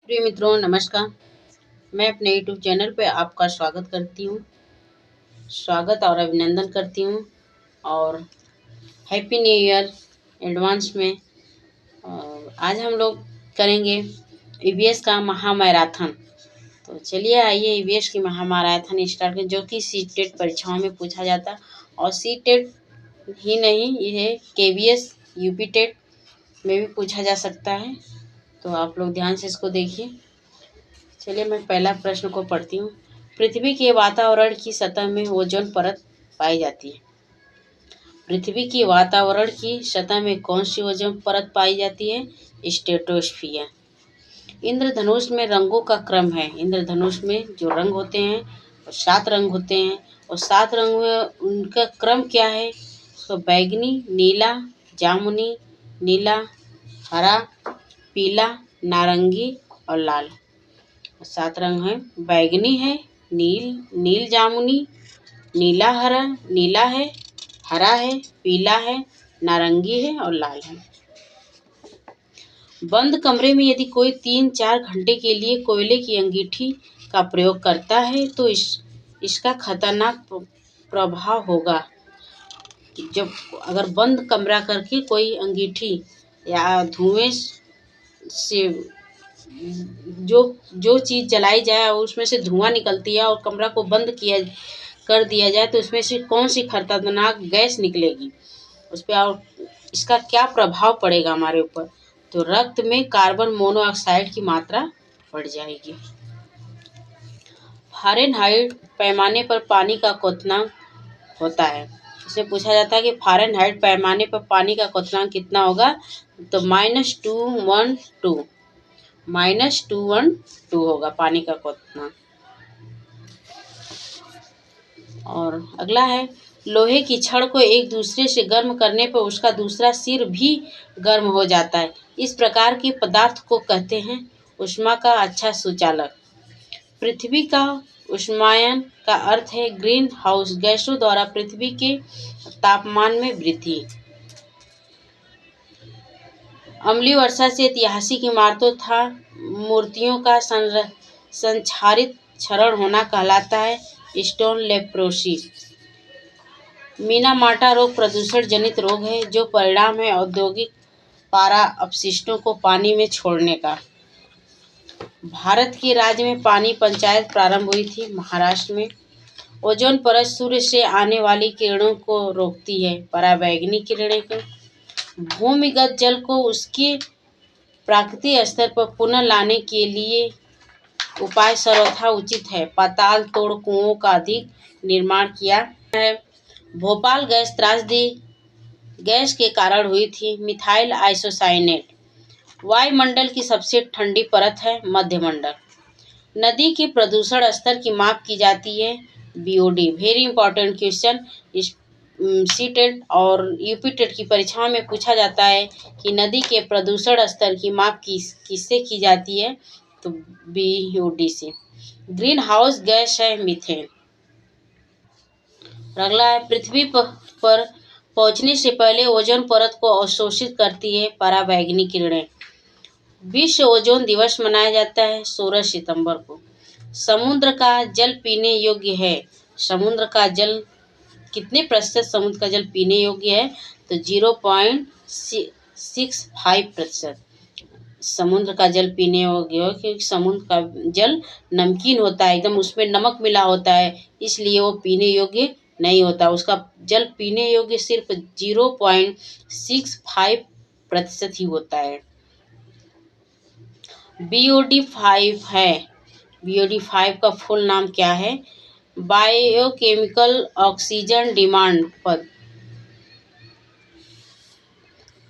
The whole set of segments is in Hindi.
प्रिय मित्रों, नमस्कार। मैं अपने यूट्यूब चैनल पे आपका स्वागत और अभिनंदन करती हूँ और हैप्पी न्यू ईयर एडवांस में। आज हम लोग करेंगे ईवीएस का महामैराथन। तो चलिए आइए ईवीएस की महामैराथन स्टार्ट करें, जो कि सीटेट परीक्षाओं में पूछा जाता है। और सीटेट ही नहीं, ये केवीएस यूपी टेट में भी पूछा जा सकता है। तो आप लोग ध्यान से इसको देखिए। चलिए मैं पहला प्रश्न को पढ़ती हूँ। पृथ्वी के वातावरण की सतह में ओजोन परत पाई जाती है। पृथ्वी की वातावरण की सतह में कौन सी ओजोन परत पाई जाती है? स्ट्रेटोस्फियर। इंद्रधनुष में रंगों का क्रम है। इंद्रधनुष में जो रंग होते हैं और 7 रंग होते हैं, और 7 रंग में उनका क्रम क्या है? तो बैगनी, नीला, जामुनी, नीला, हरा, पीला, नारंगी और लाल। 7 रंग हैं। बैगनी है, नील जामुनी, नीला है, हरा है, पीला है, नारंगी है और लाल है। बंद कमरे में यदि कोई 3-4 घंटे के लिए कोयले की अंगीठी का प्रयोग करता है तो इसका खतरनाक प्रभाव होगा। जब अगर बंद कमरा करके कोई अंगीठी या धुएं से जो चीज़ जलाई जाए और उसमें से धुआं निकलती है और कमरा को बंद कर दिया जाए तो उसमें से कौन सी खतरनाक गैस निकलेगी उस पर, और इसका क्या प्रभाव पड़ेगा हमारे ऊपर? तो रक्त में कार्बन मोनोऑक्साइड की मात्रा बढ़ जाएगी। फ़ारेनहाइट पैमाने पर पानी का क्वथनांक होता है। इसमें पूछा जाता है कि फ़ारेनहाइट पैमाने पर पानी का क्वथनांक कितना होगा? तो -212 होगा पानी का क्वथनांक। और अगला है, लोहे की छड़ को एक दूसरे से गर्म करने पर उसका दूसरा सिर भी गर्म हो जाता है। इस प्रकार के पदार्थ को कहते हैं ऊष्मा का अच्छा सुचालक। पृथ्वी का ऊष्मायन का अर्थ है ग्रीन हाउस गैसों द्वारा पृथ्वी के तापमान में वृद्धि। अम्लीय वर्षा से ऐतिहासिक इमारतों तथा मूर्तियों का संक्षारित क्षरण होना कहलाता है स्टोन लेप्रोसी। मीनामाटा रोग प्रदूषण जनित रोग है जो परिणाम है औद्योगिक पारा अपशिष्टों को पानी में छोड़ने का। भारत के राज्य में पानी पंचायत प्रारंभ हुई थी महाराष्ट्र में। ओजोन परत सूर्य से आने वाली किरणों को रोकती है, पराबैंगनी किरणें को। भूमिगत जल को उसके प्राकृतिक स्तर पर पुनः लाने के लिए उपाय सर्वथा उचित है पाताल तोड़ कुओं का अधिक निर्माण किया है। भोपाल गैस त्रासदी गैस के कारण हुई थी। Methyl isocyanate. वायुमंडल की सबसे ठंडी परत है मध्यमंडल। नदी के प्रदूषण स्तर की माप की जाती है बीओडी। वेरी इंपॉर्टेंट क्वेश्चन इस सीटेट और यूपी टेट की परीक्षाओं में पूछा जाता है कि नदी के प्रदूषण स्तर की माप किससे की जाती है? तो बीओडी से। ग्रीन हाउस गैस है मीथेन। अगला है, पृथ्वी पर पहुंचने से पहले ओजोन परत को अवशोषित करती है पराबैंगनी किरणें। विश्व ओजोन दिवस मनाया जाता है 16 सितंबर को। समुद्र का जल पीने योग्य है। समुद्र का जल कितने प्रतिशत समुद्र का जल पीने योग्य है? तो 0.65% समुद्र का जल पीने योग्य हो, क्योंकि समुद्र का जल नमकीन होता है, एकदम उसमें नमक मिला होता है, इसलिए वो पीने योग्य नहीं होता। उसका जल पीने योग्य सिर्फ 0.65% ही होता है। बीओडी 5 है। बीओडी 5 का फुल नाम क्या है? बायोकेमिकल ऑक्सीजन डिमांड पद।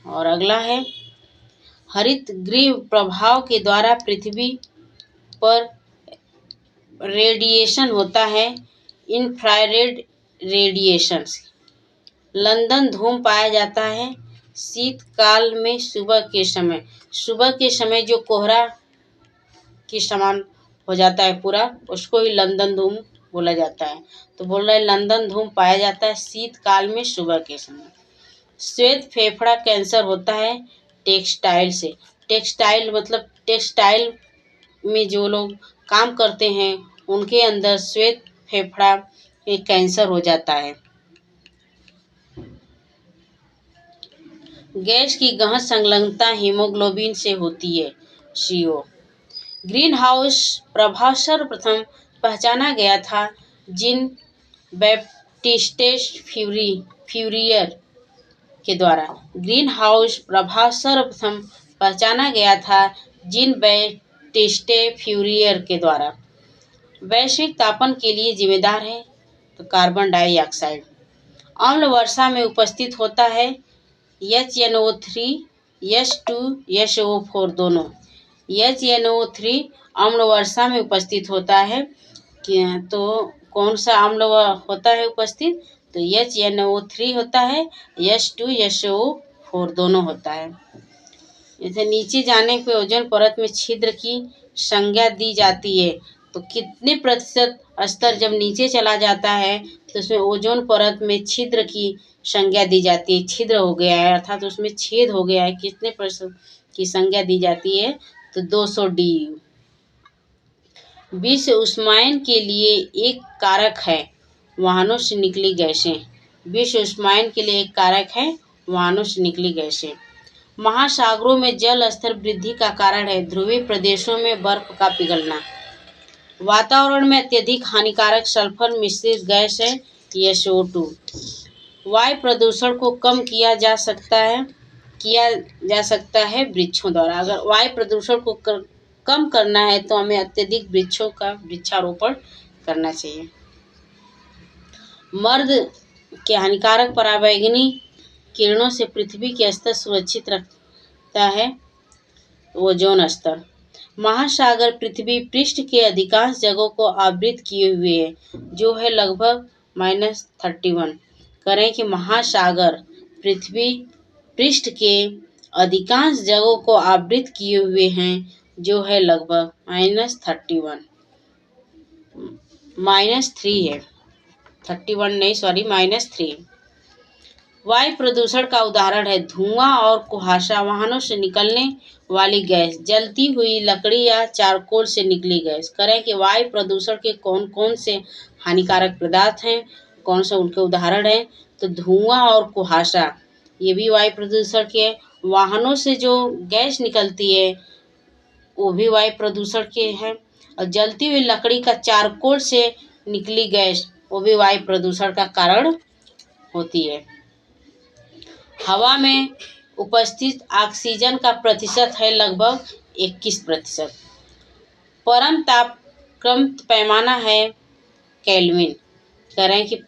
और अगला है, हरित गृह प्रभाव के द्वारा पृथ्वी पर रेडिएशन होता है इंफ्रारेड रेडिएशन। लंदन धूम पाया जाता है शीतकाल में सुबह के समय जो कोहरा के समान हो जाता है पूरा, उसको ही लंदन धूम बोला जाता है। तो बोल रहे लंदन धूम पाया जाता है शीतकाल में सुबह के समय। श्वेत फेफड़ा कैंसर होता है टेक्सटाइल से। टेक्सटाइल मतलब टेक्सटाइल में जो लोग काम करते हैं उनके अंदर श्वेत फेफड़ा एक कैंसर हो जाता है। गैस की गहन संलग्नता हीमोग्लोबिन से होती है। CO ग्रीन हाउस प्रभाव सर्वप्रथम पहचाना गया था जीन बैप्टिस्टे फ्यूरियर के द्वारा। ग्रीन हाउस प्रभाव सर्वप्रथम पहचाना गया था जीन बैप्टिस्टे फ्यूरियर के द्वारा। वैश्विक तापन के लिए जिम्मेदार है तो कार्बन डाइऑक्साइड। अम्ल वर्षा में उपस्थित होता है HNO3 H2 SO4 दोनों। HNO3 अम्ल वर्षा में उपस्थित होता है तो कौन सा अम्ल होता है उपस्थित, तो HNO3 होता है, H2 SO4 दोनों होता है। जैसे नीचे जाने पे ओजोन परत में छिद्र की संज्ञा दी जाती है तो कितने प्रतिशत स्तर जब नीचे चला जाता है तो उसमें ओजोन परत में छिद्र की संज्ञा दी जाती है। छिद्र हो गया है अर्थात तो उसमें छेद हो गया है, कितने प्रतिशत की संज्ञा दी जाती है, तो 200 DU। विश्व उष्मायन के लिए एक कारक है वाहनों से निकली गैसें। विश्व उष्मायन के लिए एक कारक है वाहनों से निकली गैसें। महासागरों में जल स्तर वृद्धि का कारण है ध्रुवीय प्रदेशों में बर्फ का पिघलना। वातावरण में अत्यधिक हानिकारक सल्फर मिश्रित गैस है SO2। वायु प्रदूषण को कम किया जा सकता है वृक्षों द्वारा। अगर वायु प्रदूषण को कम करना है तो हमें अत्यधिक वृक्षों का वृक्षारोपण करना चाहिए। मर्द के हानिकारक पराबैंगनी किरणों से पृथ्वी के स्तर सुरक्षित रखता है ओजोन स्तर। महासागर पृथ्वी पृष्ठ के अधिकांश जगहों को आवृत किए हुए है जो है लगभग -31। करें कि महासागर पृथ्वी पृष्ठ के अधिकांश जगहों को आवृत किए हुए हैं जो है लगभग -31, -3 है, 31 नहीं सॉरी -3। वायु प्रदूषण का उदाहरण है धुआं और कुहासा, वाहनों से निकलने वाली गैस, जलती हुई लकड़ी या चारकोल से निकली गैस। करें कि वायु प्रदूषण के कौन कौन से हानिकारक पदार्थ हैं, कौन से उनके उदाहरण हैं, तो धुआं और कुहासा ये भी वायु प्रदूषण के। वाहनों से जो गैस निकलती है वो भी वायु प्रदूषण के हैं, और जलती हुई लकड़ी का चारकोल से निकली गैस वो भी वायु प्रदूषण का कारण होती है। हवा में उपस्थित ऑक्सीजन का प्रतिशत है लगभग 21%। परम तापक्रम पैमाना है केल्विन। करें कि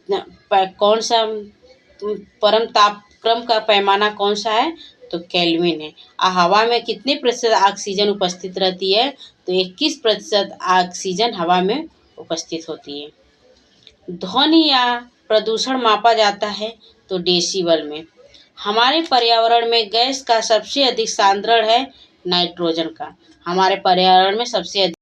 कौन सा परम तापक्रम का पैमाना कौन सा है, तो केल्विन है। हवा में कितने प्रतिशत ऑक्सीजन उपस्थित रहती है, तो 21% ऑक्सीजन हवा में उपस्थित होती है। ध्वनि या प्रदूषण मापा जाता है तो डेसिबल में। हमारे पर्यावरण में गैस का सबसे अधिक सांद्रण है नाइट्रोजन का। हमारे पर्यावरण में सबसे अधिक